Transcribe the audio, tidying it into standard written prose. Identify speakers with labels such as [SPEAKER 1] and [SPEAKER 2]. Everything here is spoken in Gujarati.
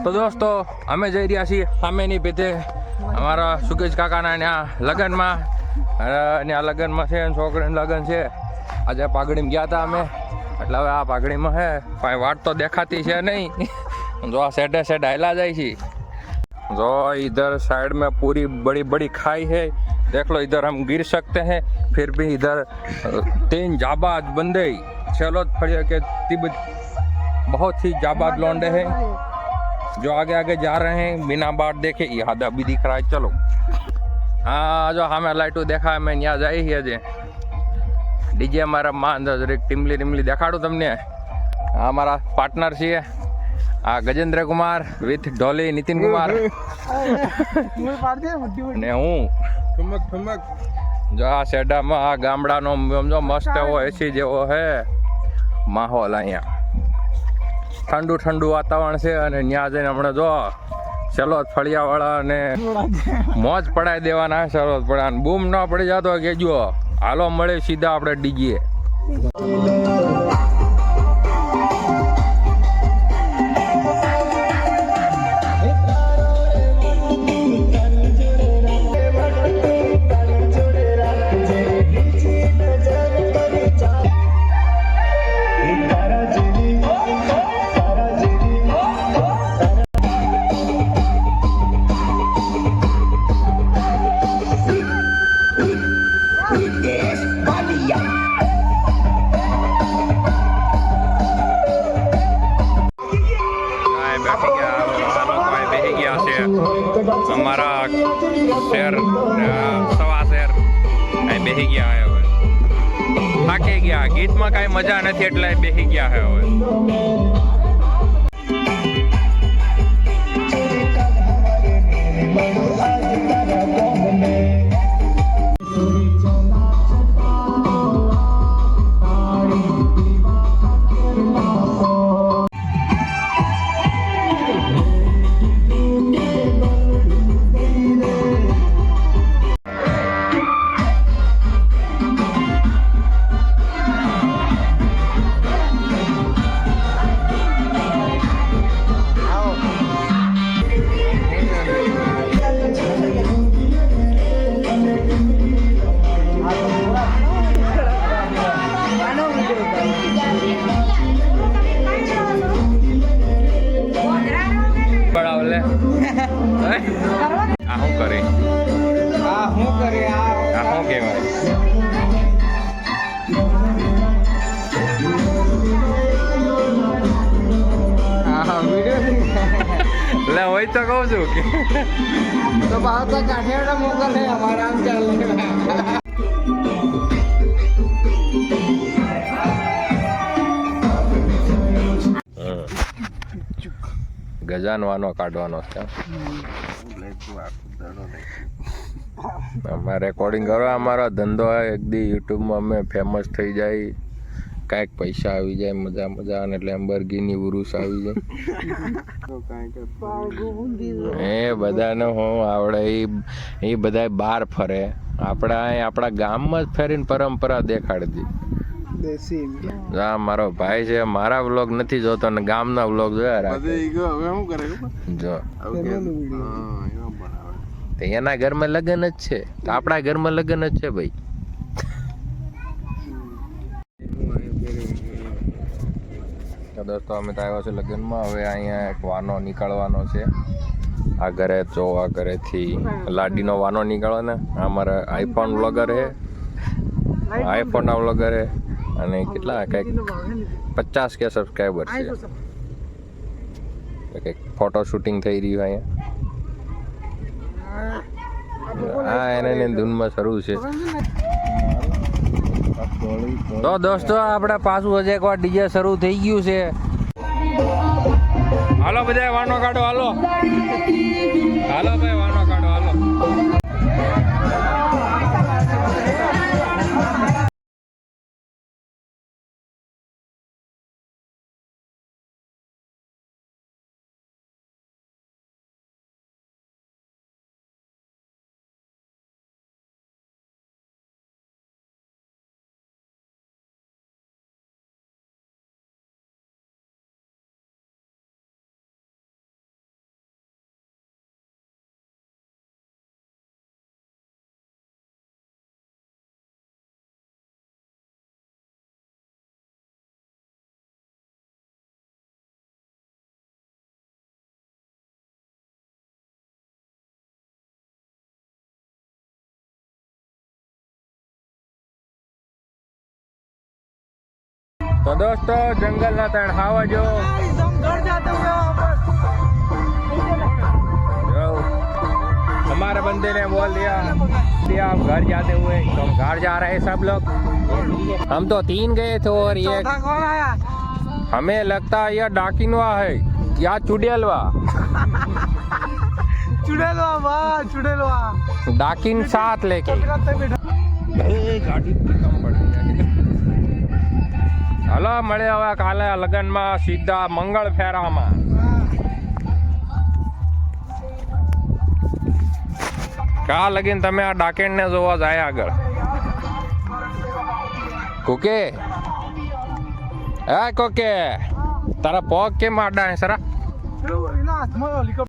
[SPEAKER 1] તો દોસ્તો અમે જઈ રહ્યા છીએ સામેની પેટે અમારા સુકેશ કાકાના ત્યાં લગ્નમાં. ત્યાં લગ્નમાં છે, છોકરીનું લગ્ન છે. આજે પાઘડીમાં ગયા હતા અમે, એટલે હવે આ પાઘડીમાં છે કાંઈ વાટ તો દેખાતી છે નહીં. જો આ સેડે સેડ હાયલા જાય છે. जो इधर साइड में पूरी बड़ी बड़ी खाई है, देख लो इधर हम गिर सकते हैं. फिर भी इधर 3 जाबाज बंदे चलो फड़िया के तिब्बत बहुत ही जाबाज लौंडे हैं जो आगे आगे जा रहे हैं बिना बात देखे. यहाँ अभी दिख रहा है. चलो हाँ जो हमें लाइटो देखा मैं यहाँ जाई है जे डीजे हमारा मां टीमली टीमली देखाड़ू तमने. हमारा पार्टनर छे गजेंद्र कुमार विथ ढोली नितिन कुमार ने हूँ जो आ सेडा में आ गामड़ा नो जो मस्त वो एसी जेवो है माहौल. अँ ठंडू ठंडू वातावरण से न्या जईने हमणे जो चलो फळियावाळा ने मोज पड़ाई देवाना है. चलो पड़ा बूम न पड़ी जातो केजो हालो मळे सीधा आपणे डीजे. અમારા શહેર સવા શહેર અહીં બેસી ગયા હે. હવે થાકી ગયા, ગીતમાં કાંઈ મજા નથી એટલે બેસી ગયા હે. હવે वही तो कहूँ छू कि तो बात तो काठियावाड़ मोकल है हमारा आम चल गजानवानो काढવાનો છે. અમારે રેકોર્ડિંગ કરવા અમારો ધંધો એક દી યુટ્યુબમાં અમે ફેમસ થઈ જાય, કાંઈક પૈસા આવી જાય મજા મજા અને લેમ્બોર્ગિની ઉરુસ આવી જાય. એ બધાને હું આવડે એ બધા બહાર ફરે, આપણા આપણા ગામમાં જ ફેરીને પરંપરા દેખાડી દી. હા મારો ભાઈ છે, મારા વ્લોગ નથી જોતો ને ગામના વ્લોગ જોયા રાખે. જો એના ઘરમાં લગ્ન જ છે તો આપણા ઘરમાં લગ્ન જ છે ભાઈ. દોસ્તો અમે તો આવ્યા છે લગ્નમાં. હવે અહીંયા એક વાનો નીકળવાનો છે. આ ઘરે જો આ ઘરેથી લાડીનો વાનો નીકળે ને. અમારા આઈફોન વ્લોગર છે, આઈફોનના વ્લોગર છે અને કેટલા કંઈક 50 કે સબસ્ક્રાઈબર છે. કંઈક ફોટો શૂટિંગ થઈ રહ્યું અહીંયા. હા એને ધૂનમાં શરૂ છે. તો દોસ્તો આપણે પાછું હજી એકવાર ડીજે શરૂ થઈ ગયું છે. હાલો બધા વાનો કાઢો, હાલો હાલો ભાઈ વાનો કાઢો, હાલો. तो दोस्तों जंगल ना तण हावा जो हमारे बंदे ने बोल दिया आप घर जाते हुए, तो हम घर जा रहे हैं सब लोग। हम तो 3 गए थे और ये हमें लगता है यह डाकिनवा है या चुड़ैलवा। चुड़ैलवा डाकिन साथ लेके गाड़ी कम पड़ी। हलो મળે હવે કાલે લગનમાં સીધા મંગળ ફેરામાં। કા લગીન તમે આ ડાકેણને જોવા જાય આગળ કોકે એ કોકે તારા પગ કેમ આડા હે સરા